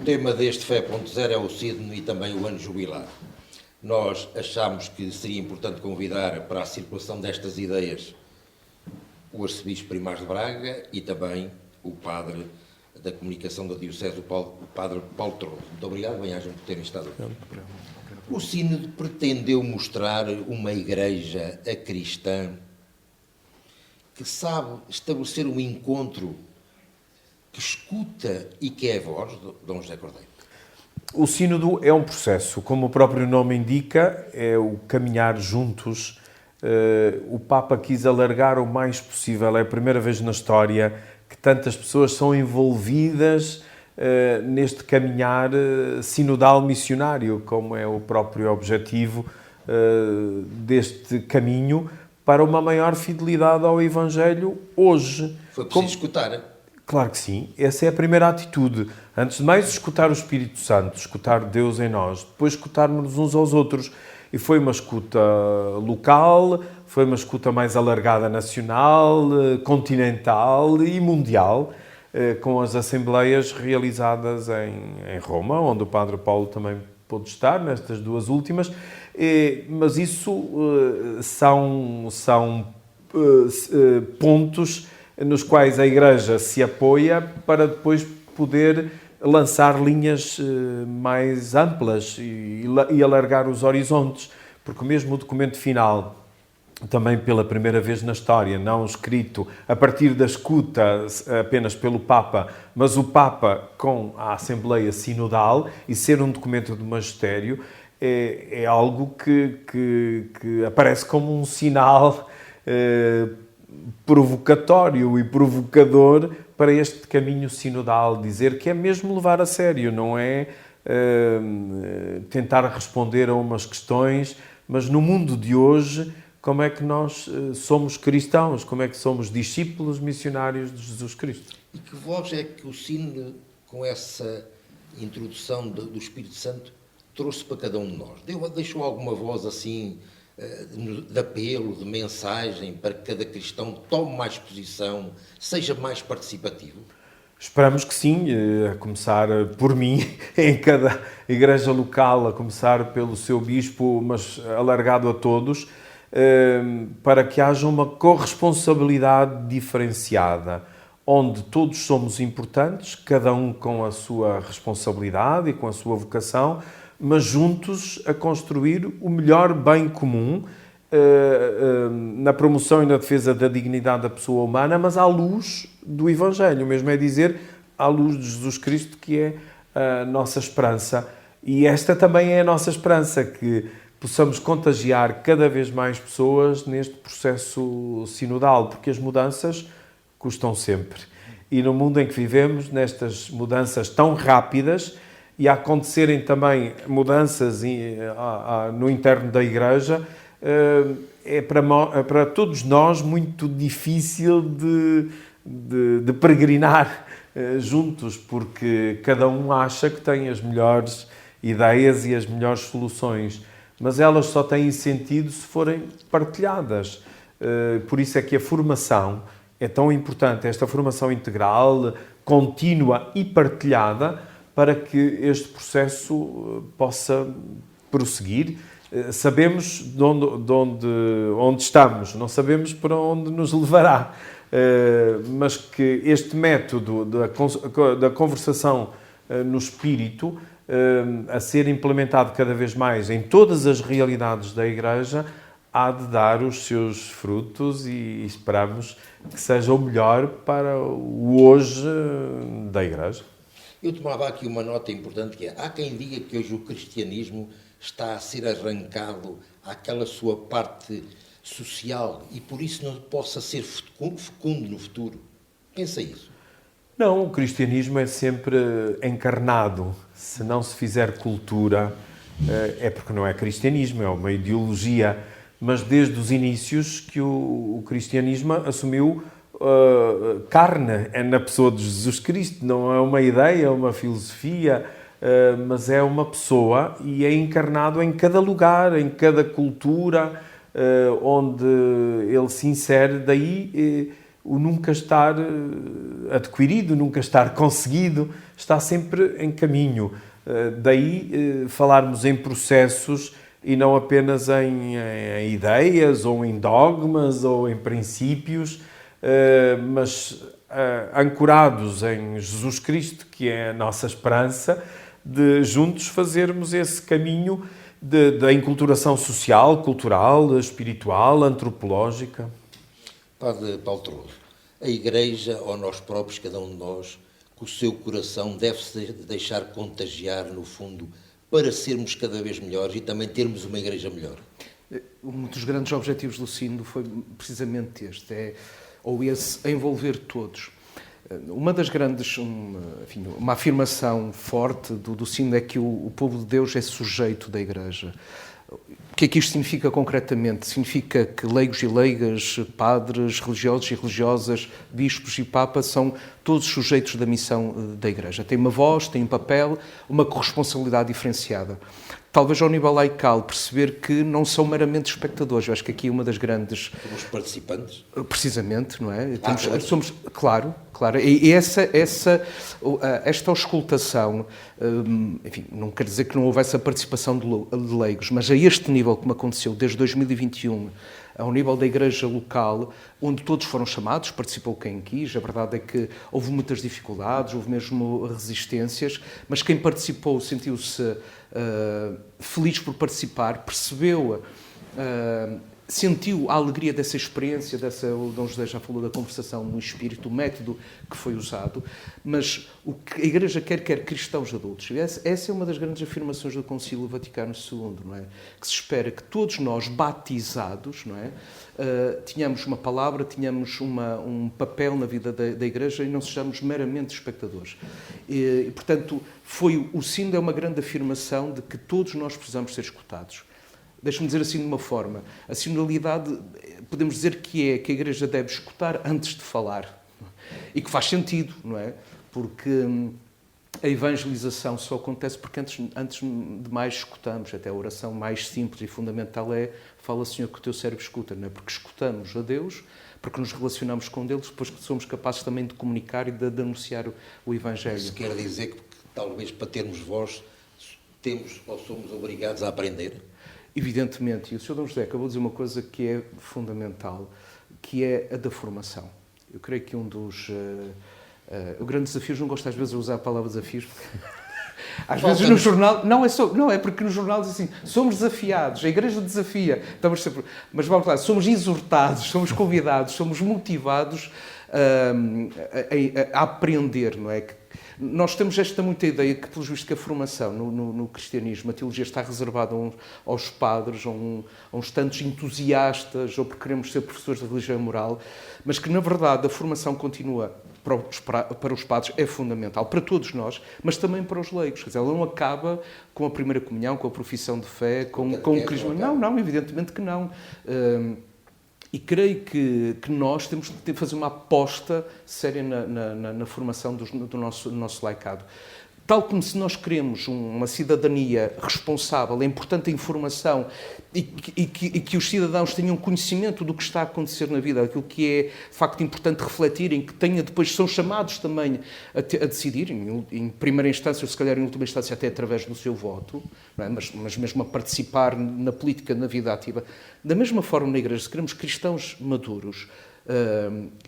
tema deste Fé.0 é o Sínodo e também o ano jubilar. Nós achamos que seria importante convidar para a circulação destas ideias o arcebispo Primaz de Braga e também o padre da comunicação da Diocese, o padre Paulo Torres. Muito obrigado, bem-ajam por terem estado aqui. O Sínodo pretendeu mostrar uma igreja cristã que sabe estabelecer um encontro, que escuta e que é a voz de Dom José Cordeiro. O Sínodo é um processo, como o próprio nome indica, é o caminhar juntos. O Papa quis alargar o mais possível, é a primeira vez na história que tantas pessoas são envolvidas neste caminhar sinodal missionário, como é o próprio objetivo deste caminho para uma maior fidelidade ao Evangelho hoje. Foi preciso escutar. Claro que sim, essa é a primeira atitude. Antes de mais, escutar o Espírito Santo, escutar Deus em nós, depois escutarmos uns aos outros. E foi uma escuta local, foi uma escuta mais alargada nacional, continental e mundial, com as assembleias realizadas em Roma, onde o Padre Paulo também pôde estar, nestas duas últimas. Mas isso são pontos nos quais a Igreja se apoia para depois poder lançar linhas mais amplas e alargar os horizontes, porque mesmo o documento final, também pela primeira vez na história, não escrito a partir da escuta apenas pelo Papa, mas o Papa com a Assembleia Sinodal, e ser um documento de magistério, é algo que aparece como um sinal provocatório e provocador para este caminho sinodal, dizer que é mesmo levar a sério, não é tentar responder a umas questões, mas no mundo de hoje, como é que nós somos cristãos, como é que somos discípulos missionários de Jesus Cristo. E que voz é que o Sínodo, com essa introdução do Espírito Santo, trouxe para cada um de nós? Deixou alguma voz assim, de apelo, de mensagem, para que cada cristão tome mais posição, seja mais participativo? Esperamos que sim, a começar por mim, em cada igreja local, a começar pelo seu bispo, mas alargado a todos, para que haja uma corresponsabilidade diferenciada, onde todos somos importantes, cada um com a sua responsabilidade e com a sua vocação, mas juntos a construir o melhor bem comum na promoção e na defesa da dignidade da pessoa humana, mas à luz do Evangelho, mesmo é dizer, à luz de Jesus Cristo, que é a nossa esperança. E esta também é a nossa esperança, que possamos contagiar cada vez mais pessoas neste processo sinodal, porque as mudanças custam sempre. E no mundo em que vivemos, nestas mudanças tão rápidas, e a acontecerem também mudanças no interno da Igreja, é para todos nós muito difícil de peregrinar juntos, porque cada um acha que tem as melhores ideias e as melhores soluções, mas elas só têm sentido se forem partilhadas. Por isso é que a formação é tão importante, esta formação integral, contínua e partilhada, para que este processo possa prosseguir. Sabemos onde estamos, não sabemos para onde nos levará, mas que este método da conversação no espírito, a ser implementado cada vez mais em todas as realidades da Igreja, há de dar os seus frutos e esperamos que seja o melhor para o hoje da Igreja. Eu tomava aqui uma nota importante, que é: há quem diga que hoje o cristianismo está a ser arrancado àquela sua parte social e por isso não possa ser fecundo no futuro. Pensa isso. Não, o cristianismo é sempre encarnado. Se não se fizer cultura, é porque não é cristianismo, é uma ideologia. Mas desde os inícios que o cristianismo assumiu carne na pessoa de Jesus Cristo. Não é uma ideia, é uma filosofia, mas é uma pessoa e é encarnado em cada lugar, em cada cultura onde ele se insere. Daí o nunca estar adquirido, nunca estar conseguido, está sempre em caminho. Daí falarmos em processos e não apenas em ideias, ou em dogmas, ou em princípios, mas ancorados em Jesus Cristo, que é a nossa esperança, de juntos fazermos esse caminho da enculturação social, cultural, espiritual, antropológica. Padre Paulo Torroso, a Igreja, ou nós próprios, cada um de nós, que o seu coração deve-se deixar contagiar, no fundo, para sermos cada vez melhores e também termos uma Igreja melhor? Um dos grandes objetivos do Sínodo foi precisamente este, envolver todos. Uma das grandes, uma afirmação forte do Sínodo é que o povo de Deus é sujeito da Igreja. O que é que isto significa concretamente? Significa que leigos e leigas, padres, religiosos e religiosas, bispos e papas são todos sujeitos da missão da Igreja. Têm uma voz, têm um papel, uma corresponsabilidade diferenciada. Talvez ao nível laical perceber que não são meramente espectadores. Eu acho que aqui uma das grandes... Somos participantes? Precisamente, não é? Somos, claro. E esta auscultação, enfim, não quer dizer que não houvesse a participação de leigos, mas a este nível, como aconteceu desde 2021, ao nível da Igreja local, onde todos foram chamados, participou quem quis, a verdade é que houve muitas dificuldades, houve mesmo resistências, mas quem participou sentiu-se feliz por participar, percebeu, sentiu a alegria dessa experiência, o Dom José já falou da conversação no espírito, o método que foi usado, mas o que a Igreja quer cristãos adultos. Essa é uma das grandes afirmações do Concílio Vaticano II, não é? Que se espera que todos nós, batizados, não é? Tenhamos uma palavra, tenhamos um papel na vida da Igreja e não sejamos meramente espectadores. E, portanto, o Sínodo é uma grande afirmação de que todos nós precisamos ser escutados. Deixa-me dizer assim de uma forma, a sinodalidade, podemos dizer que a Igreja deve escutar antes de falar. E que faz sentido, não é? Porque a evangelização só acontece porque antes de mais escutamos. Até a oração mais simples e fundamental é: fala, Senhor, que o teu cérebro escuta, não é? Porque escutamos a Deus, porque nos relacionamos com Deus, depois que somos capazes também de comunicar e de anunciar o Evangelho. Isso quer dizer que talvez para termos voz temos ou somos obrigados a aprender? Evidentemente, e o Sr. Dom José acabou de dizer uma coisa que é fundamental, que é a da formação. Eu creio que um dos grandes desafios, não gosto às vezes de usar a palavra desafios, às vezes no jornal, não é porque no jornal diz assim, somos desafiados, a Igreja desafia, estamos sempre, mas vamos lá, somos exortados, somos convidados, somos motivados a aprender, não é? Nós temos esta muita ideia que, pelos vistos, que a formação no cristianismo, a teologia está reservada aos padres, a uns tantos entusiastas, ou porque queremos ser professores de religião e moral, mas que, na verdade, a formação continua para os padres, é fundamental, para todos nós, mas também para os leigos. Quer dizer, ela não acaba com a primeira comunhão, com a profissão de fé, com o crisma. Não, evidentemente que não. E creio que nós temos de fazer uma aposta séria na formação do nosso laicado. Tal como se nós queremos uma cidadania responsável, é importante a informação e que os cidadãos tenham conhecimento do que está a acontecer na vida, aquilo que é, de facto, importante refletirem, que depois são chamados também a decidir, em primeira instância, ou se calhar em última instância até através do seu voto, não é? mas mesmo a participar na política, na vida ativa. Da mesma forma, na Igreja, se queremos cristãos maduros,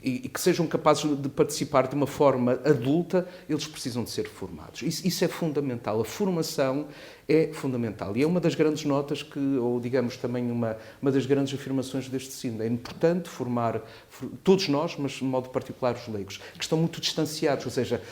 e que sejam capazes de participar de uma forma adulta, eles precisam de ser formados. Isso é fundamental. A formação é fundamental. E é uma das grandes notas ou digamos também uma das grandes afirmações deste sínodo. É importante formar todos nós, mas de modo particular os leigos, que estão muito distanciados, ou seja,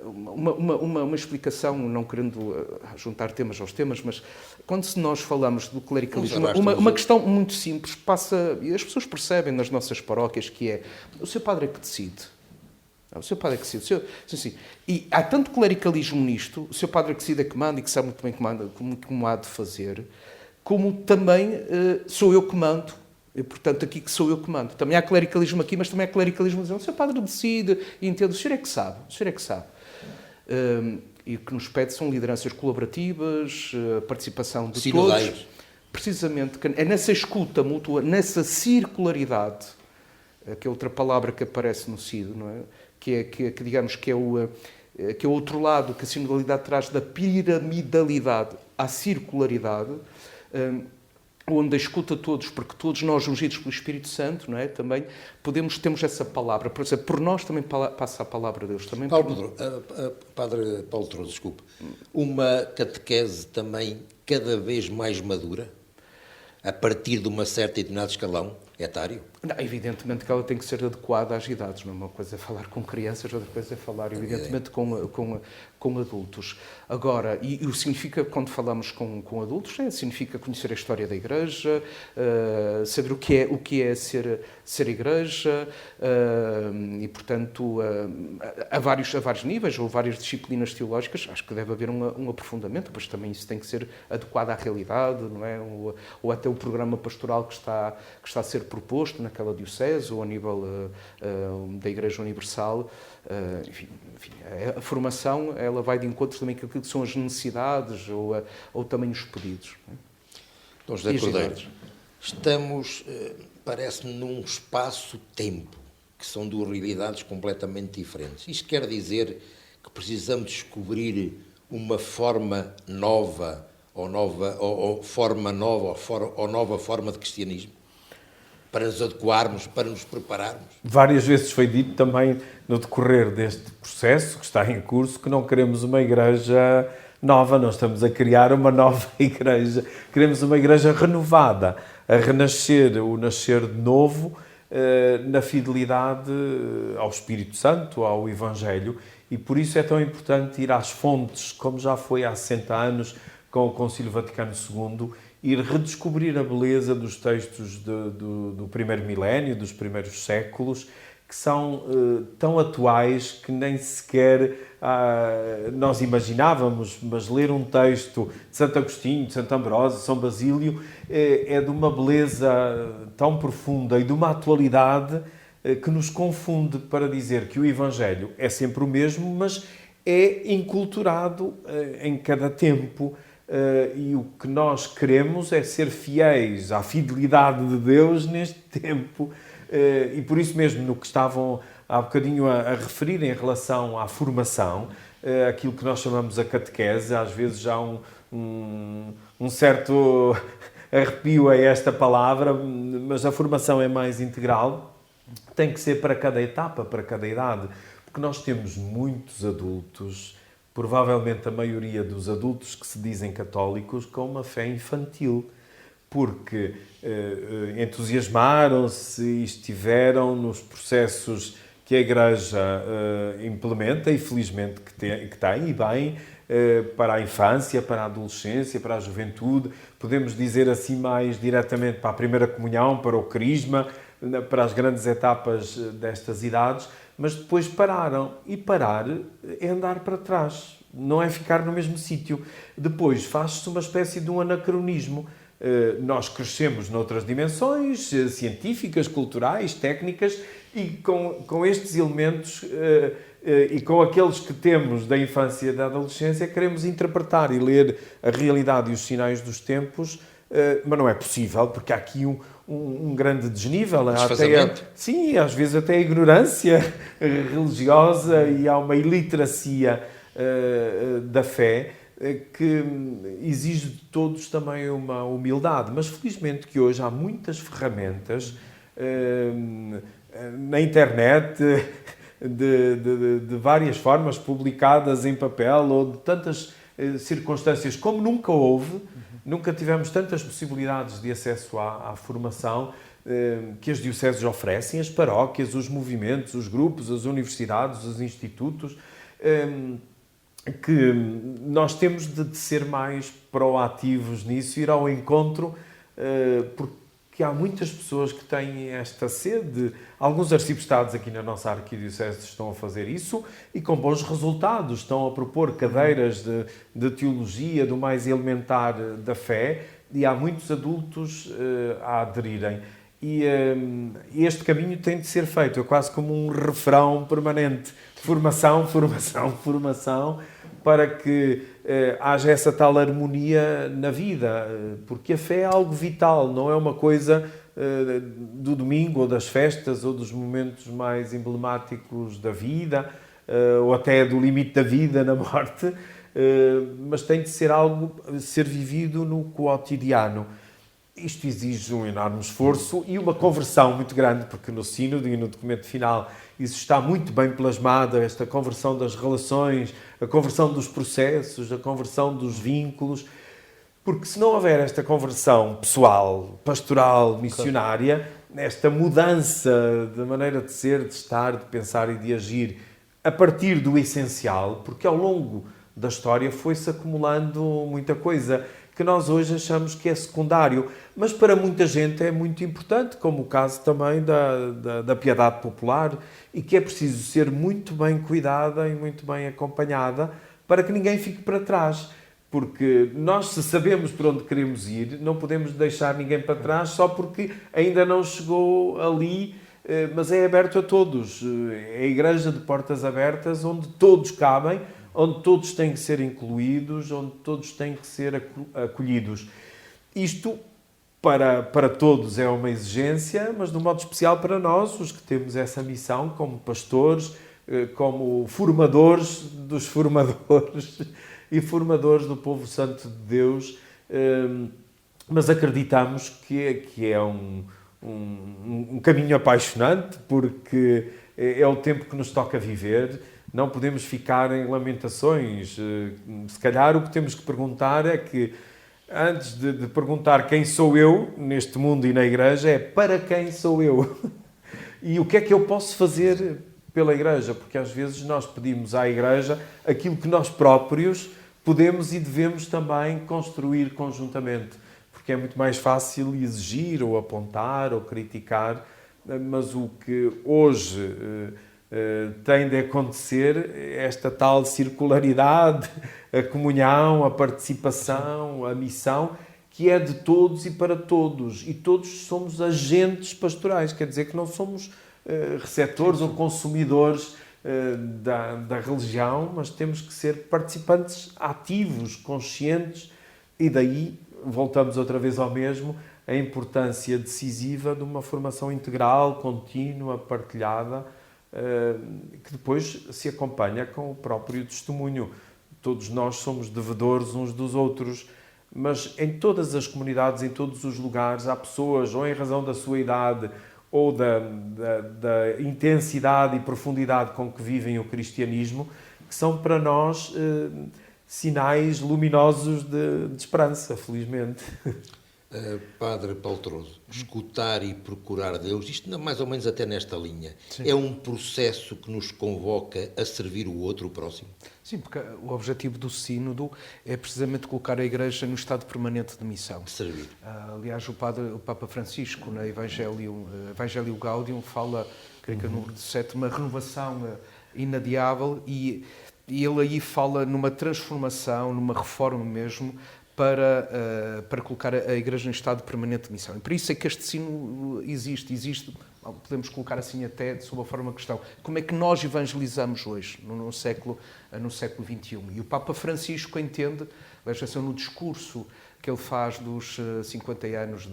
uma explicação, não querendo juntar temas aos temas, mas quando nós falamos do clericalismo, uma questão muito simples passa, e as pessoas percebem nas nossas paróquias, que é: o seu padre é que decide. O seu padre é que decide. Assim, e há tanto clericalismo nisto, o seu padre é que decide, é que manda e que sabe muito bem como há de fazer, como também sou eu que mando. E, portanto, aqui que sou eu que mando. Também há clericalismo aqui, mas também há clericalismo dizendo: o seu padre decide e entende, o senhor é que sabe, o senhor é que sabe. E o que nos pede são lideranças colaborativas, participação de todos. Precisamente, é nessa escuta mútua, nessa circularidade que é outra palavra que aparece no CID, não é? Digamos que é o outro lado que a sinodalidade traz da piramidalidade à circularidade, onde a escuta todos, porque todos nós, ungidos pelo Espírito Santo, não é? Também temos essa palavra. Por exemplo, por nós também passa a palavra de Deus. Também Padre Paulo Trouxe, desculpe. Uma catequese também cada vez mais madura, a partir de uma certa e determinado escalão etário? Não, evidentemente que ela tem que ser adequada às idades. Não é uma coisa falar com crianças, outra coisa é falar, evidentemente, com adultos. Agora, e o significa, quando falamos com adultos, significa conhecer a história da Igreja, saber o que é ser Igreja, e, portanto, a vários níveis, ou várias disciplinas teológicas, acho que deve haver um aprofundamento, mas também isso tem que ser adequado à realidade, não é? Ou até o programa pastoral que está a ser proposto naquela diocese, ou a nível da Igreja Universal. Enfim, a formação, ela vai de encontro também com aquilo que são as necessidades ou também os pedidos. Dom José Cordeiro, estamos, parece-me, num espaço-tempo, que são duas realidades completamente diferentes. Isto quer dizer que precisamos descobrir uma forma nova, ou forma nova, ou nova forma de cristianismo, para nos adequarmos, para nos prepararmos? Várias vezes foi dito também no decorrer deste processo que está em curso que não queremos uma igreja nova, nós estamos a criar uma nova igreja, queremos uma igreja renovada, a renascer, o nascer de novo, na fidelidade ao Espírito Santo, ao Evangelho, e por isso é tão importante ir às fontes, como já foi há 60 anos com o Concílio Vaticano II, ir redescobrir a beleza dos textos do primeiro milénio, dos primeiros séculos, que são tão atuais que nem sequer nós imaginávamos, mas ler um texto de Santo Agostinho, de Santo Ambrósio, de São Basílio, é de uma beleza tão profunda e de uma atualidade que nos confunde para dizer que o Evangelho é sempre o mesmo, mas é enculturado em cada tempo. E o que nós queremos é ser fiéis à fidelidade de Deus neste tempo. E por isso mesmo, no que estavam há bocadinho a referir em relação à formação, aquilo que nós chamamos a catequese, às vezes já um certo arrepio a esta palavra, mas a formação é mais integral, tem que ser para cada etapa, para cada idade, porque nós temos muitos adultos, provavelmente a maioria dos adultos que se dizem católicos, com uma fé infantil, porque entusiasmaram-se e estiveram nos processos que a Igreja implementa, e felizmente que tem, e bem, para a infância, para a adolescência, para a juventude, podemos dizer assim mais diretamente para a primeira comunhão, para o crisma, para as grandes etapas destas idades, mas depois pararam. E parar é andar para trás, não é ficar no mesmo sítio. Depois faz-se uma espécie de um anacronismo. Nós crescemos noutras dimensões científicas, culturais, técnicas, e com estes elementos e com aqueles que temos da infância e da adolescência, queremos interpretar e ler a realidade e os sinais dos tempos, mas não é possível, porque há aqui um grande desnível. Sim, às vezes até a ignorância religiosa, e há uma iliteracia da fé que exige de todos também uma humildade. Mas felizmente que hoje há muitas ferramentas na internet, de várias formas, publicadas em papel, ou de tantas circunstâncias como nunca houve. Nunca tivemos tantas possibilidades de acesso à formação que as dioceses oferecem, as paróquias, os movimentos, os grupos, as universidades, os institutos, que nós temos de ser mais proativos nisso, ir ao encontro, porque há muitas pessoas que têm esta sede. Alguns arciprestados aqui na nossa arquidiocese estão a fazer isso, e com bons resultados. Estão a propor cadeiras de teologia, do mais elementar da fé, e há muitos adultos a aderirem. E este caminho tem de ser feito, é quase como um refrão permanente. Formação, formação, formação, para que haja essa tal harmonia na vida, porque a fé é algo vital, não é uma coisa do domingo, ou das festas, ou dos momentos mais emblemáticos da vida, ou até do limite da vida na morte, mas tem de ser ser vivido no cotidiano. Isto exige um enorme esforço e uma conversão muito grande, porque no sínodo e no documento final isso está muito bem plasmado, esta conversão das relações, a conversão dos processos, a conversão dos vínculos, porque se não houver esta conversão pessoal, pastoral, missionária, esta mudança de maneira de ser, de estar, de pensar e de agir a partir do essencial, porque ao longo da história foi-se acumulando muita coisa que nós hoje achamos que é secundário, mas para muita gente é muito importante, como o caso também da piedade popular, e que é preciso ser muito bem cuidada e muito bem acompanhada para que ninguém fique para trás. Porque nós, se sabemos para onde queremos ir, não podemos deixar ninguém para trás só porque ainda não chegou ali, mas é aberto a todos. É a igreja de portas abertas, onde todos cabem, onde todos têm que ser incluídos, onde todos têm que ser acolhidos. Isto, para todos, é uma exigência, mas de um modo especial para nós, os que temos essa missão como pastores, como formadores dos formadores e formadores do povo santo de Deus, mas acreditamos que é um caminho apaixonante, porque é o tempo que nos toca viver. Não podemos ficar em lamentações. Se calhar o que temos que perguntar é que, antes de perguntar quem sou eu neste mundo e na igreja, é para quem sou eu? E o que é que eu posso fazer pela igreja? Porque às vezes nós pedimos à igreja aquilo que nós próprios podemos e devemos também construir conjuntamente. Porque é muito mais fácil exigir ou apontar ou criticar, mas o que hoje tem de acontecer esta tal circularidade, a comunhão, a participação, a missão, que é de todos e para todos. E todos somos agentes pastorais, quer dizer que não somos receptores ou consumidores da religião, mas temos que ser participantes ativos, conscientes, e daí voltamos outra vez ao mesmo, a importância decisiva de uma formação integral, contínua, partilhada, que depois se acompanha com o próprio testemunho. Todos nós somos devedores uns dos outros, mas em todas as comunidades, em todos os lugares, há pessoas, ou em razão da sua idade, ou da intensidade e profundidade com que vivem o cristianismo, que são para nós sinais luminosos de esperança, felizmente. Padre Paltroso, escutar e procurar Deus, isto mais ou menos até nesta linha, Sim. é um processo que nos convoca a servir o outro, o próximo? Sim, porque o objetivo do sínodo é precisamente colocar a Igreja no estado permanente de missão. Servir. Aliás, o Papa Francisco, na Evangelho Gaudium, fala, creio que é o número 17, uma renovação inadiável, e ele aí fala numa transformação, numa reforma mesmo, para colocar a Igreja em estado permanente de missão. E por isso é que este sino existe, podemos colocar assim até sob a forma de questão. Como é que nós evangelizamos hoje, no século XXI? E o Papa Francisco entende, veja assim, no discurso que ele faz dos 50 anos,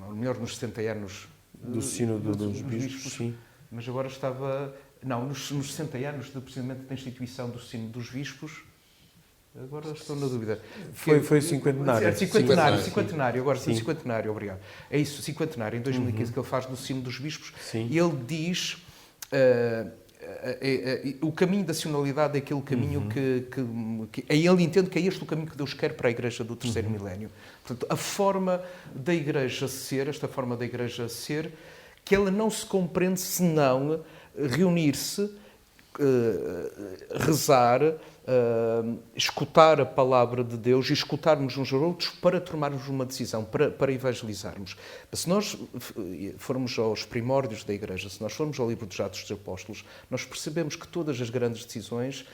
ou melhor, nos 60 anos do Sínodo dos Bispos, sim. Mas agora estava... Não, nos 60 anos, precisamente, da instituição do Sínodo dos Bispos. Agora estou na dúvida. Foi cinquentenário. Cinquentenário, agora sim, Sim. cinquentenário, obrigado. É isso, cinquentenário, em 2015, que ele faz do Sínodo dos Bispos. Sim. E ele diz... o caminho da sinodalidade é aquele caminho que ele entende que é este o caminho que Deus quer para a Igreja do terceiro milénio. Portanto, a forma da Igreja ser, esta forma da Igreja ser, que ela não se compreende senão reunir-se, rezar, escutar a palavra de Deus e escutarmos uns aos outros para tomarmos uma decisão, para evangelizarmos. Se nós formos aos primórdios da Igreja, se nós formos ao livro dos Atos dos Apóstolos, nós percebemos que todas as grandes decisões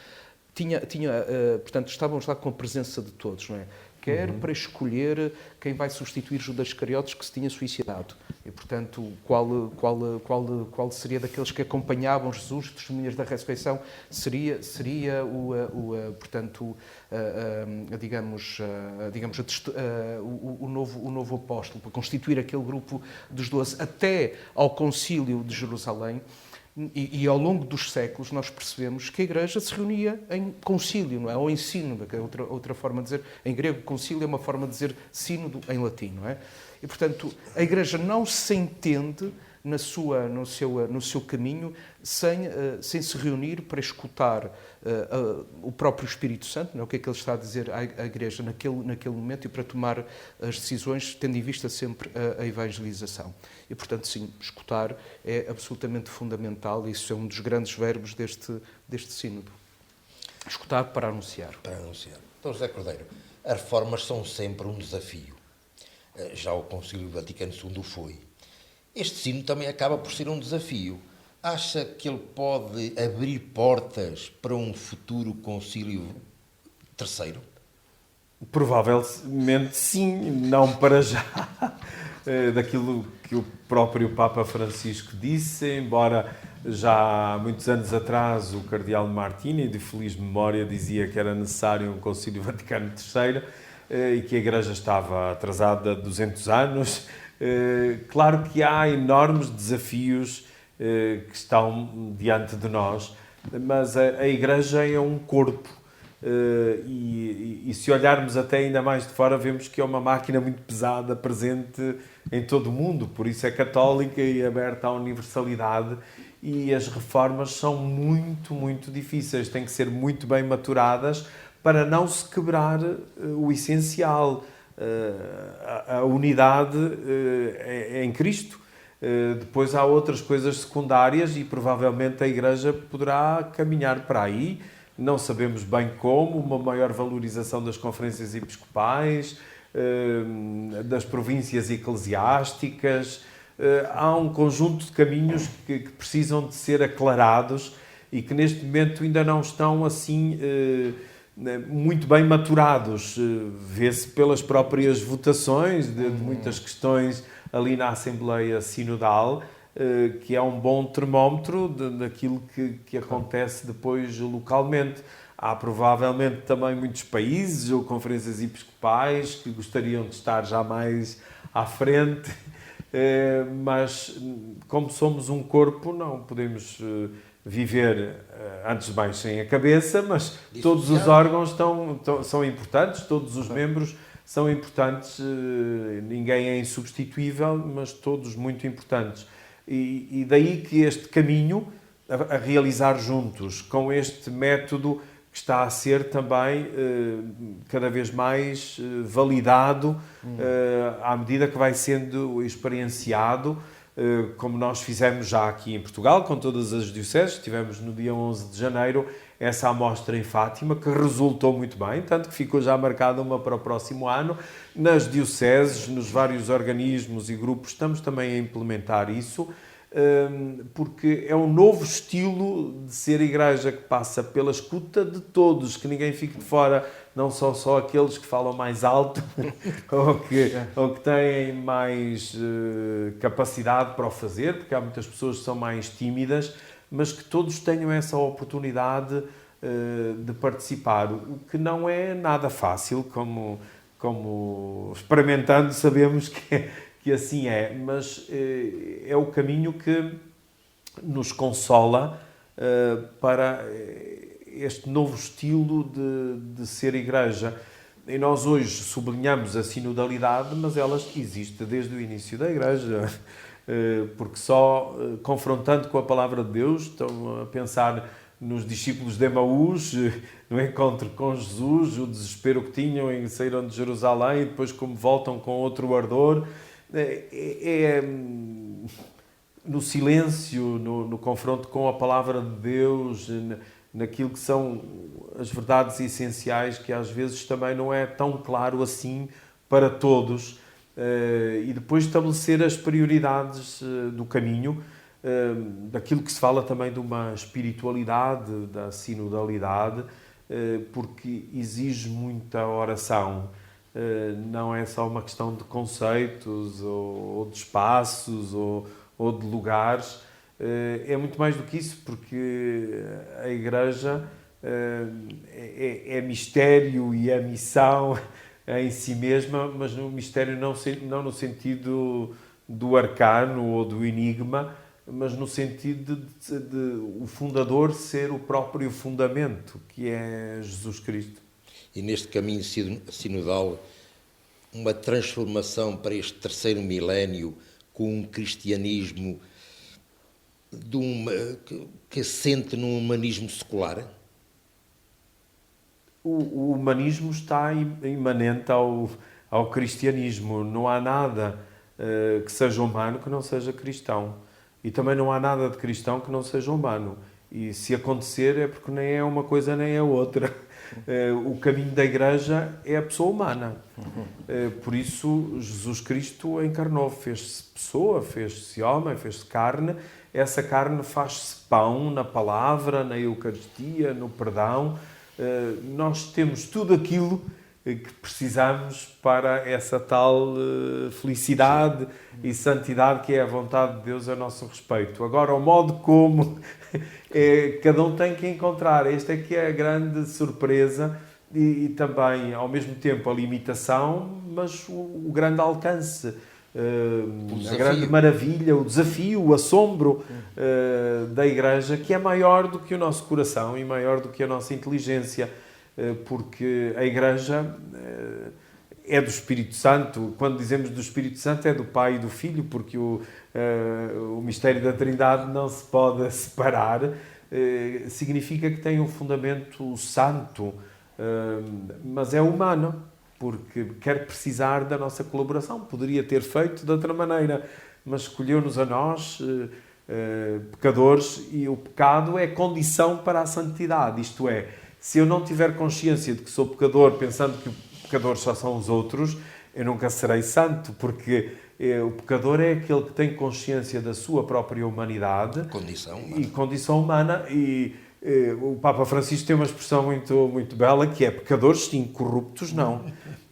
portanto, estávamos lá com a presença de todos, não é? Quer para escolher quem vai substituir Judas Iscariotes, que se tinha suicidado. E, portanto, qual seria daqueles que acompanhavam Jesus, testemunhas da ressurreição, seria o novo apóstolo, para constituir aquele grupo dos 12, até ao concílio de Jerusalém. E ao longo dos séculos nós percebemos que a Igreja se reunia em concílio, não é? Ou em sínodo, que é outra forma de dizer. Em grego, concílio é uma forma de dizer sínodo em latim, não é? E, portanto, a Igreja não se entende no seu caminho sem se reunir para escutar o próprio Espírito Santo, não é? O que é que ele está a dizer à Igreja naquele momento, e para tomar as decisões tendo em vista sempre a evangelização. E, portanto, sim, escutar é absolutamente fundamental, e isso é um dos grandes verbos deste sínodo. Escutar para anunciar. Para anunciar. Então, José Cordeiro, as reformas são sempre um desafio. Já o Concílio Vaticano II foi. Este sínodo também acaba por ser um desafio. Acha que ele pode abrir portas para um futuro concílio terceiro? Provavelmente sim, não para já. Daquilo que o próprio Papa Francisco disse, embora já há muitos anos atrás o Cardeal Martini, de feliz memória, dizia que era necessário um Concílio Vaticano III e que a Igreja estava atrasada 200 anos. Claro que há enormes desafios que estão diante de nós, mas a Igreja é um corpo e se olharmos até ainda mais de fora, vemos que é uma máquina muito pesada, presente em todo o mundo, por isso é católica e aberta à universalidade, e as reformas são muito, muito difíceis, têm que ser muito bem maturadas para não se quebrar o essencial. A unidade é em Cristo. Depois há outras coisas secundárias e provavelmente a Igreja poderá caminhar para aí. Não sabemos bem como, uma maior valorização das conferências episcopais, das províncias eclesiásticas. Há um conjunto de caminhos que precisam de ser aclarados e que neste momento ainda não estão assim muito bem maturados. Vê-se pelas próprias votações de muitas questões ali na Assembleia Sinodal, que é um bom termómetro daquilo que acontece depois localmente. Há provavelmente também muitos países ou conferências episcopais que gostariam de estar já mais à frente, mas como somos um corpo, não podemos viver, antes de mais, sem a cabeça, mas todos os órgãos são importantes, todos os membros são importantes, ninguém é insubstituível, mas todos muito importantes. E daí que este caminho a realizar juntos, com este método que está a ser também cada vez mais validado à medida que vai sendo experienciado, como nós fizemos já aqui em Portugal, com todas as dioceses. Tivemos no dia 11 de janeiro essa amostra em Fátima, que resultou muito bem, tanto que ficou já marcada uma para o próximo ano. Nas dioceses, nos vários organismos e grupos, estamos também a implementar isso, porque é um novo estilo de ser igreja que passa pela escuta de todos, que ninguém fique de fora, não são só aqueles que falam mais alto ou que têm mais capacidade para o fazer, porque há muitas pessoas que são mais tímidas, mas que todos tenham essa oportunidade de participar, o que não é nada fácil, como experimentando sabemos que assim é, mas é o caminho que nos consola para este novo estilo de ser igreja. E nós hoje sublinhamos a sinodalidade, mas ela existe desde o início da igreja, porque só confrontando com a palavra de Deus, estão a pensar nos discípulos de Emaús, no encontro com Jesus, o desespero que tinham em saíram de Jerusalém e depois como voltam com outro ardor. No silêncio, no confronto com a palavra de Deus, naquilo que são as verdades essenciais, que às vezes também não é tão claro assim para todos, e depois estabelecer as prioridades do caminho, daquilo que se fala também de uma espiritualidade, da sinodalidade, porque exige muita oração. Não é só uma questão de conceitos, ou de espaços, ou de lugares. É muito mais do que isso, porque a Igreja é mistério e é missão em si mesma, mas no mistério não no sentido do arcano ou do enigma, mas no sentido de o fundador ser o próprio fundamento, que é Jesus Cristo. E neste caminho sinodal, uma transformação para este terceiro milénio com um cristianismo que assente num humanismo secular? O humanismo está imanente ao cristianismo. Não há nada que seja humano que não seja cristão. E também não há nada de cristão que não seja humano. E se acontecer é porque nem é uma coisa nem é outra. O caminho da Igreja é a pessoa humana. Por isso, Jesus Cristo encarnou, fez-se pessoa, fez-se homem, fez-se carne. Essa carne faz-se pão na palavra, na Eucaristia, no perdão. Nós temos tudo aquilo que precisamos para essa tal felicidade e santidade que é a vontade de Deus a nosso respeito. Agora, o modo como cada um tem que encontrar, esta é que é a grande surpresa e também, ao mesmo tempo, a limitação, mas o grande alcance, a grande maravilha, o desafio, o assombro da Igreja, que é maior do que o nosso coração e maior do que a nossa inteligência, porque a Igreja é do Espírito Santo. Quando dizemos do Espírito Santo é do Pai e do Filho, porque o mistério da Trindade não se pode separar. Significa que tem um fundamento santo, mas é humano, porque quer precisar da nossa colaboração. Poderia ter feito de outra maneira, mas escolheu-nos a nós, pecadores, e o pecado é condição para a santidade. Isto é, se eu não tiver consciência de que sou pecador, pensando que os pecadores só são os outros, eu nunca serei santo, porque o pecador é aquele que tem consciência da sua própria humanidade. Condição humana. E o Papa Francisco tem uma expressão muito, muito bela, que é pecadores sim, corruptos não.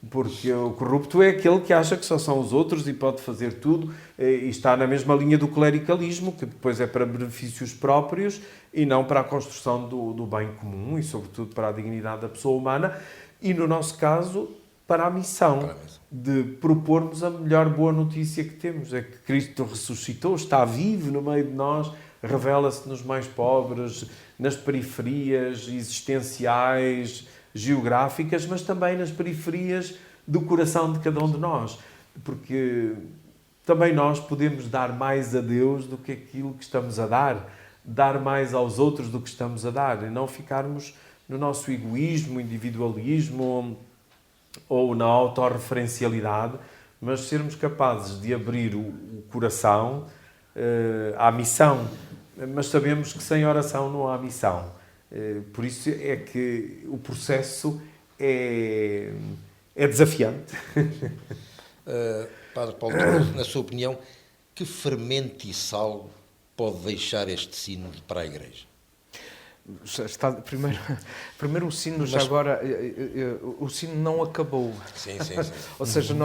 Porque o corrupto é aquele que acha que só são os outros e pode fazer tudo e está na mesma linha do clericalismo, que depois é para benefícios próprios e não para a construção do bem comum e, sobretudo, para a dignidade da pessoa humana e, no nosso caso, para a missão de propormos a melhor boa notícia que temos. É que Cristo ressuscitou, está vivo no meio de nós, revela-se nos mais pobres, nas periferias existenciais, geográficas, mas também nas periferias do coração de cada um de nós. Porque também nós podemos dar mais a Deus do que aquilo que estamos a dar mais aos outros do que estamos a dar, e não ficarmos no nosso egoísmo, individualismo ou na autorreferencialidade, mas sermos capazes de abrir o coração à missão. Mas sabemos que sem oração não há missão. Por isso é que o processo é desafiante. Padre Paulo, na sua opinião, que fermento e sal pode deixar este sínodo para a Igreja? Primeiro o sino, já agora, o sino não acabou. Sim. Ou seja,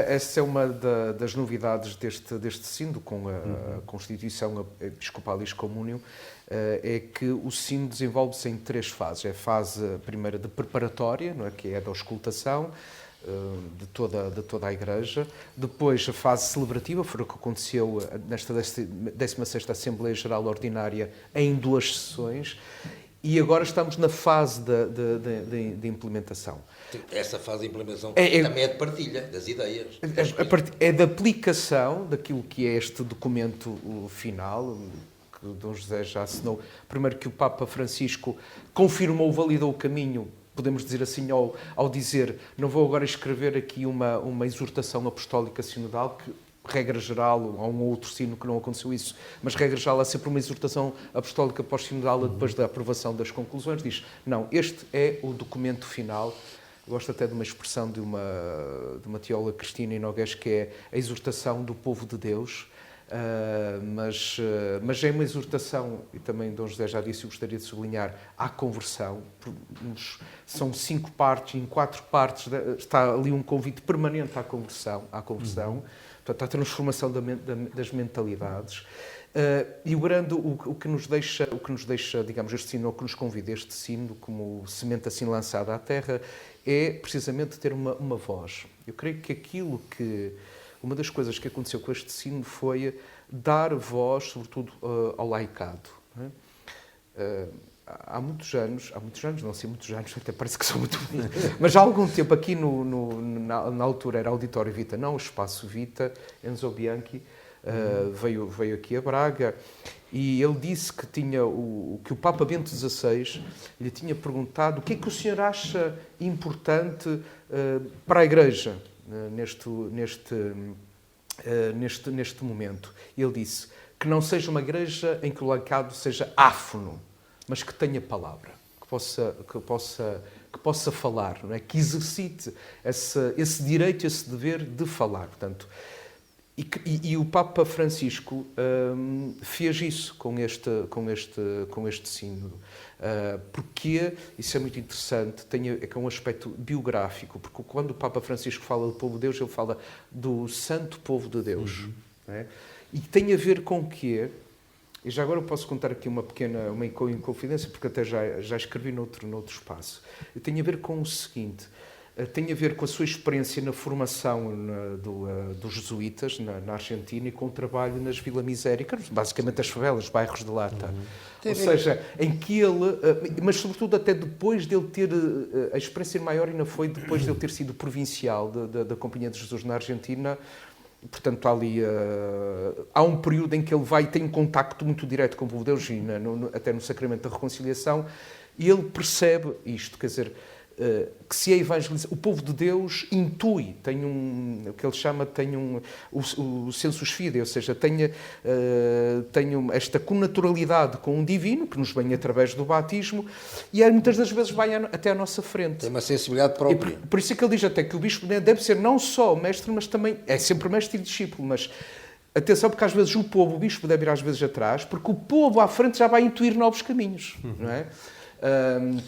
essa é uma das novidades deste sino, com a Constituição Episcopal Excommunium, é que o sino desenvolve-se em 3 fases. É a fase primeira de preparatória, não é? Que é a da auscultação de toda a Igreja. Depois a fase celebrativa, foi o que aconteceu nesta 16ª Assembleia Geral Ordinária em 2 sessões. E agora estamos na fase de implementação. Essa fase de implementação também é de partilha das ideias. É de aplicação daquilo que é este documento final, que Dom José já assinou. Primeiro que o Papa Francisco confirmou, validou o caminho, podemos dizer assim, ao dizer, não vou agora escrever aqui uma exortação apostólica sinodal, que, regra geral, há um outro sino que não aconteceu isso, mas regra geral há sempre uma exortação apostólica pós-sinodal depois da aprovação das conclusões. Diz, não, este é o documento final. Gosto até de uma expressão de uma teóloga, Cristina Nogués, que é a exortação do povo de Deus, Mas é uma exortação, e também Dom José já disse, eu gostaria de sublinhar, à conversão. São 5 partes, em 4 partes está ali um convite permanente à conversão, portanto, à transformação das mentalidades. E o que nos deixa, digamos, este sino, ou que nos convida este sino, como semente assim lançada à terra, é precisamente ter uma voz. Eu creio que uma das coisas que aconteceu com este sino foi dar voz, sobretudo, ao laicado. Não é? Há muitos anos, não sei muitos anos, até parece que são muito mas há algum tempo aqui na altura era Auditório Vita, não o Espaço Vita, Enzo Bianchi, veio aqui a Braga e ele disse que que o Papa Bento XVI lhe tinha perguntado o que é que o senhor acha importante para a Igreja neste momento. E ele disse que não seja uma igreja em que o laicado seja áfono, mas que tenha palavra, que possa falar, não é? Que exercite esse direito, esse dever de falar. Portanto, e o Papa Francisco fez isso com este sínodo. Porque, isso é muito interessante, é um aspecto biográfico, porque quando o Papa Francisco fala do povo de Deus, ele fala do santo povo de Deus. Não é? E tem a ver com o quê? E já agora eu posso contar aqui uma inconfidência, porque até já escrevi noutro espaço. Tem a ver com o seguinte, tem a ver com a sua experiência na formação dos jesuítas na Argentina e com o trabalho nas Vila Miséricas, basicamente as favelas, bairros de lata. Ou seja, em que ele, mas sobretudo até depois dele ter, a experiência maior ainda foi depois de ele ter sido provincial da Companhia de Jesus na Argentina. Portanto, há um período em que ele tem um contacto muito direto com o povo de Deus, até no Sacramento da Reconciliação, e ele percebe isto, quer dizer, que se é evangelizar, o povo de Deus intui, o que ele chama, o sensus fidei, ou seja, tem esta connaturalidade com o divino, que nos vem através do batismo, e muitas das vezes vai até à nossa frente. Tem uma sensibilidade própria. Por isso é que ele diz até que o bispo deve ser não só mestre, mas também, é sempre mestre e discípulo, mas atenção, porque às vezes o bispo deve ir às vezes atrás, porque o povo à frente já vai intuir novos caminhos, não é?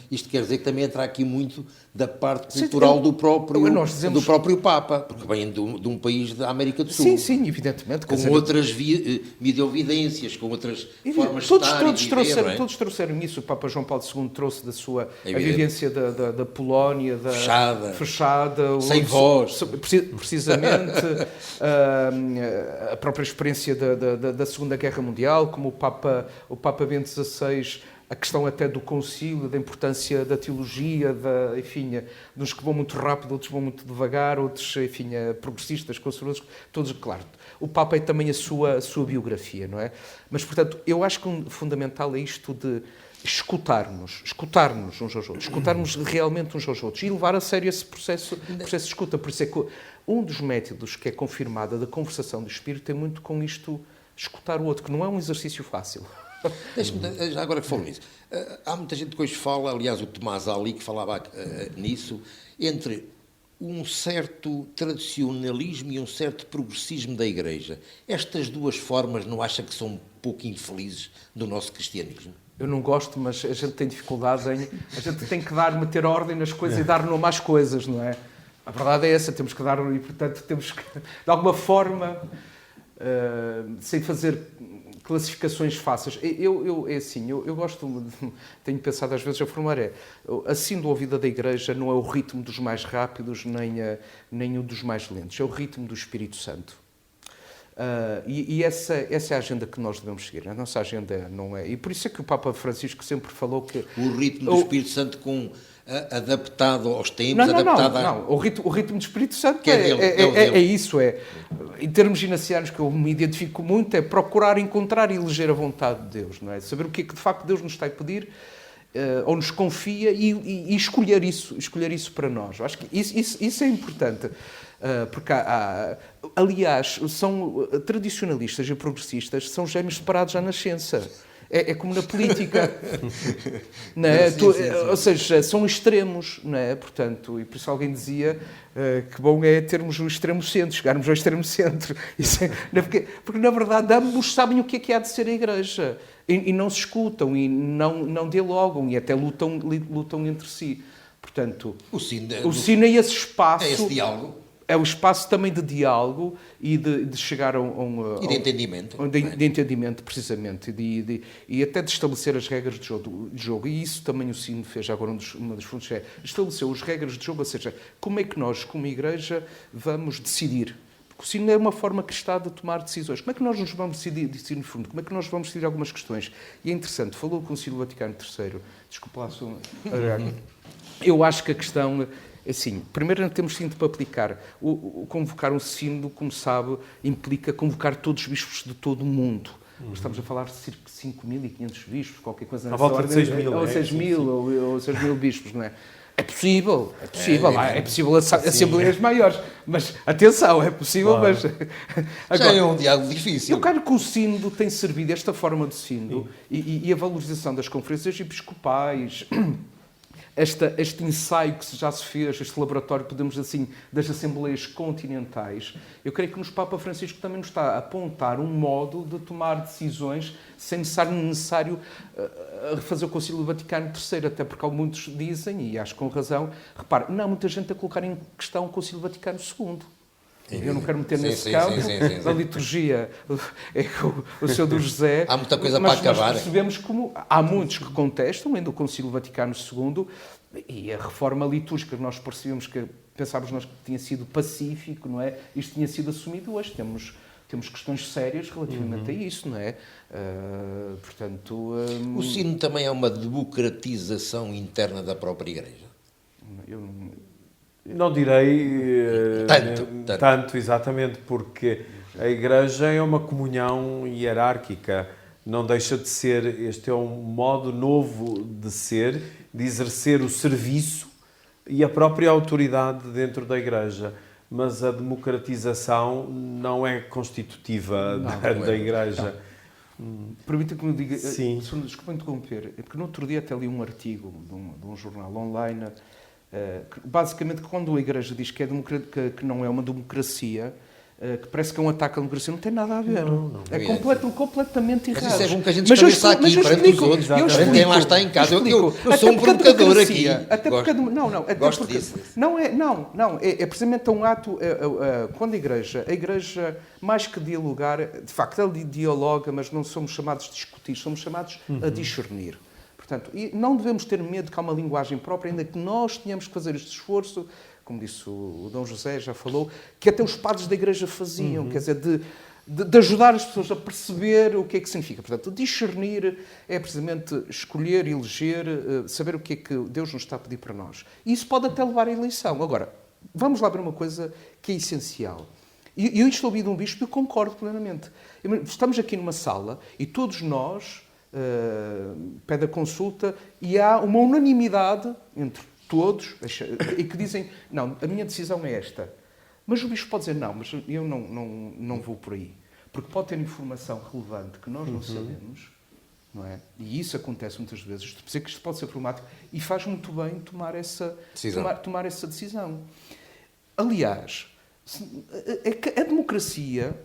Isto quer dizer que também entra aqui muito da parte cultural do próprio Papa, porque vem de um país da América do Sul. Sim, evidentemente. Com outras videovidências, com outras formas de estar e viver, não é? Todos trouxeram isso. O Papa João Paulo II trouxe da sua a vivência da Polónia, fechada, sem voz. Precisamente, a própria experiência da Segunda Guerra Mundial, como o Papa Bento XVI, a questão até do concílio, da importância da teologia, enfim, uns que vão muito rápido, outros vão muito devagar, outros, enfim, progressistas, conservadores, todos, claro. O Papa é também a sua biografia, não é? Mas, portanto, eu acho que fundamental é isto de escutarmos uns aos outros, escutarmos realmente uns aos outros e levar a sério esse processo de escuta. Por isso é que um dos métodos que é confirmado da conversação do Espírito tem muito com isto, escutar o outro, que não é um exercício fácil. Deixa-me, já agora que falo nisso, há muita gente que hoje fala, aliás o Tomás Ali que falava nisso, entre um certo tradicionalismo e um certo progressismo da Igreja. Estas duas formas não acha que são um pouco infelizes do nosso cristianismo? Eu não gosto, mas a gente tem dificuldade a gente tem que meter ordem nas coisas e dar nome às coisas, não é? A verdade é essa, temos que dar, e portanto temos que, de alguma forma, sem fazer classificações fáceis. Eu gosto, tenho pensado às vezes a formar assim do ouvido da Igreja não é o ritmo dos mais rápidos nem o dos mais lentos, é o ritmo do Espírito Santo. E essa é a agenda que nós devemos seguir. A nossa agenda não é... E por isso é que o Papa Francisco sempre falou que... O ritmo do Espírito Santo adaptado aos tempos, não. O ritmo do Espírito Santo é isso. Em termos ginacianos, que eu me identifico muito, é procurar encontrar e eleger a vontade de Deus, não é? Saber o que é que de facto Deus nos está a pedir, ou nos confia, e escolher isso para nós. Eu acho que isso é importante. Porque aliás, são tradicionalistas e progressistas, são gêmeos separados à nascença. É como na política. Não é? Sim. Ou seja, são extremos, não é? Portanto, e por isso alguém dizia que bom é termos o extremo centro, chegarmos ao extremo centro. Porque, na verdade, ambos sabem o que há de ser a Igreja. E não se escutam, e não dialogam, e até lutam entre si. Portanto, o sino é esse espaço... É esse diálogo. É o espaço também de diálogo e de chegar a um... E de entendimento. De entendimento, precisamente. E até de estabelecer as regras de jogo. E isso também o Sino fez. Agora, uma das funções é estabeleceu as regras de jogo, ou seja, como é que nós, como Igreja, vamos decidir. Porque o Sino é uma forma cristã de tomar decisões. Como é que nós nos vamos decidir no fundo? Como é que nós vamos decidir algumas questões? E é interessante, falou com o Concílio Vaticano III. Desculpa lá, eu acho que a questão... Assim, primeiro não temos sínodo para aplicar. Convocar um sínodo, como sabe, implica convocar todos os bispos de todo o mundo. Estamos a falar de cerca de 5.500 bispos, qualquer coisa nessa ordem. À volta de 6.000. Ou 6.000, ou 6.000 bispos, não é? É possível. É possível assembleias maiores. Mas, atenção, é possível, claro. Mas... Agora, já é um diálogo difícil. Eu quero que o sínodo tem servido, esta forma de sínodo, e a valorização das conferências episcopais... Este ensaio que já se fez, este laboratório, podemos assim, das assembleias continentais, eu creio que nos Papa Francisco também nos está a apontar um modo de tomar decisões sem necessário refazer o Concílio Vaticano III, até porque muitos dizem, e acho com razão, repare, não há muita gente a colocar em questão o Concílio Vaticano II. Eu não quero meter nesse campo. A liturgia é o Senhor do José. Há muita coisa para acabar. Mas percebemos como há muitos que contestam ainda o Concílio Vaticano II e a reforma litúrgica que nós percebemos que pensávamos nós que tinha sido pacífico, não é? Isto tinha sido assumido hoje. Temos questões sérias relativamente a isso, não é? Portanto... O sino também é uma democratização interna da própria Igreja. Não direi tanto, exatamente, porque a Igreja é uma comunhão hierárquica, não deixa de ser, este é um modo novo de ser, de exercer o serviço e a própria autoridade dentro da Igreja. Mas a democratização não é constitutiva da Igreja. Permita que me diga, desculpa interromper, é porque no outro dia até li um artigo de um jornal online, basicamente quando a Igreja diz que não é uma democracia, que parece que é um ataque à democracia, não tem nada a ver. Não. É completamente errado. Mas isso é bom que a gente esclareça aqui, para os outros, para quem lá está em casa. Eu sou um provocador aqui. Gosto disso. É precisamente um ato, quando a Igreja, mais que dialogar, de facto, ela dialoga, mas não somos chamados a discutir, somos chamados a discernir. Portanto, e não devemos ter medo que há uma linguagem própria, ainda que nós tenhamos que fazer este esforço, como disse o Dom José, já falou, que até os padres da Igreja faziam, quer dizer, de ajudar as pessoas a perceber o que é que significa. Portanto, discernir é precisamente escolher, eleger, saber o que é que Deus nos está a pedir para nós. E isso pode até levar à eleição. Agora, vamos lá ver uma coisa que é essencial. E eu estou ouvindo de um bispo e eu concordo plenamente. Estamos aqui numa sala e todos nós... pede a consulta e há uma unanimidade entre todos e que dizem, não, a minha decisão é esta. Mas o bispo pode dizer, não, mas eu não vou por aí. Porque pode ter informação relevante que nós não sabemos, não é? E isso acontece muitas vezes. Por isso é que isto pode ser problemático e faz muito bem tomar essa decisão. Aliás, a democracia...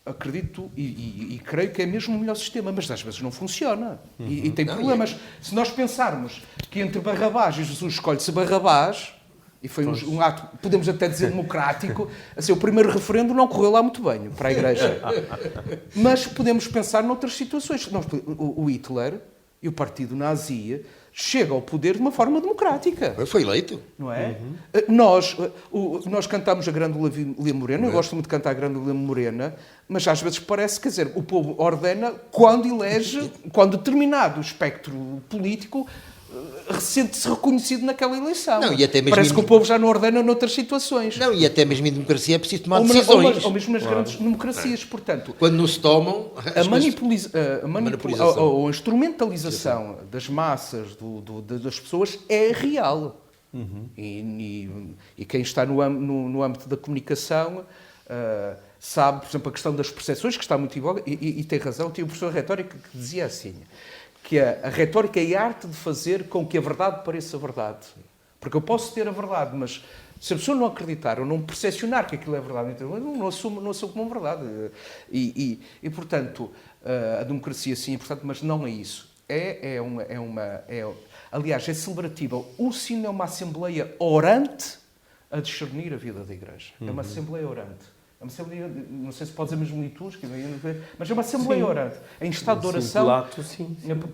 acredito e creio que é mesmo o melhor sistema, mas às vezes não funciona e tem problemas. Se nós pensarmos que entre Barrabás e Jesus escolhe-se Barrabás, e foi um ato, podemos até dizer, democrático, assim, o primeiro referendo não correu lá muito bem para a Igreja. Mas podemos pensar noutras situações. O Hitler e o partido nazi chega ao poder de uma forma democrática. Foi eleito. Não é? Nós cantamos a Grândola Morena, eu gosto muito de cantar a Grândola Morena, mas às vezes parece, quer dizer, o povo ordena quando determinado espectro político sente-se reconhecido naquela eleição. Parece que o povo já não ordena noutras situações. Não, e até mesmo em democracia é preciso tomar decisões. Ou mesmo nas grandes democracias, portanto... Quando não se tomam... A instrumentalização das massas, das pessoas, é real. E quem está no âmbito da comunicação sabe, por exemplo, a questão das percepções, que está muito igual, e tem razão. Tinha um professor de retórica que dizia assim, que a retórica é a arte de fazer com que a verdade pareça verdade. Porque eu posso ter a verdade, mas se a pessoa não acreditar ou não percepcionar que aquilo é verdade, então eu não assumo como verdade. Portanto, a democracia sim é importante, mas não é isso. Aliás, é celebrativa. O sino é uma assembleia orante a discernir a vida da Igreja. É uma assembleia orante. É uma assembleia, não sei se pode dizer mesmo litúrgica, mas é uma assembleia orante, em estado de oração,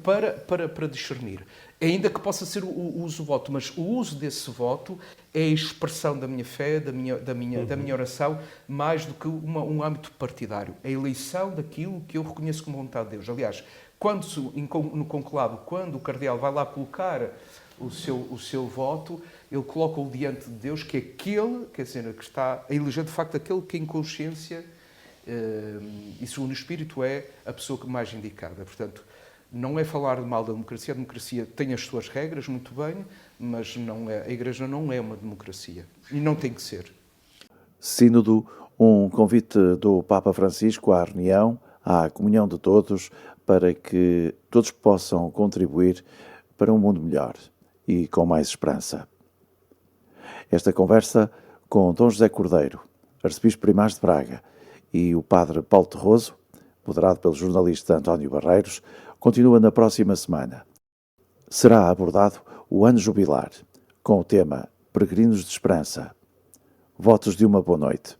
para discernir. Ainda que possa ser o uso do voto, mas o uso desse voto é a expressão da minha fé, da minha oração, mais do que um âmbito partidário. É a eleição daquilo que eu reconheço como vontade de Deus. Aliás, no conclave, quando o cardeal vai lá colocar o seu voto, ele coloca-o diante de Deus, que é aquele, quer dizer, que está a eleger de facto aquele que em consciência e segundo o Espírito é a pessoa mais indicada. Portanto, não é falar de mal da democracia. A democracia tem as suas regras, muito bem, mas a Igreja não é uma democracia. E não tem que ser. Sínodo, um convite do Papa Francisco à reunião, à comunhão de todos, para que todos possam contribuir para um mundo melhor e com mais esperança. Esta conversa com Dom José Cordeiro, arcebispo primaz de Braga, e o padre Paulo Terroso, moderado pelo jornalista António Barreiros, continua na próxima semana. Será abordado o ano jubilar, com o tema Peregrinos de Esperança. Votos de uma boa noite.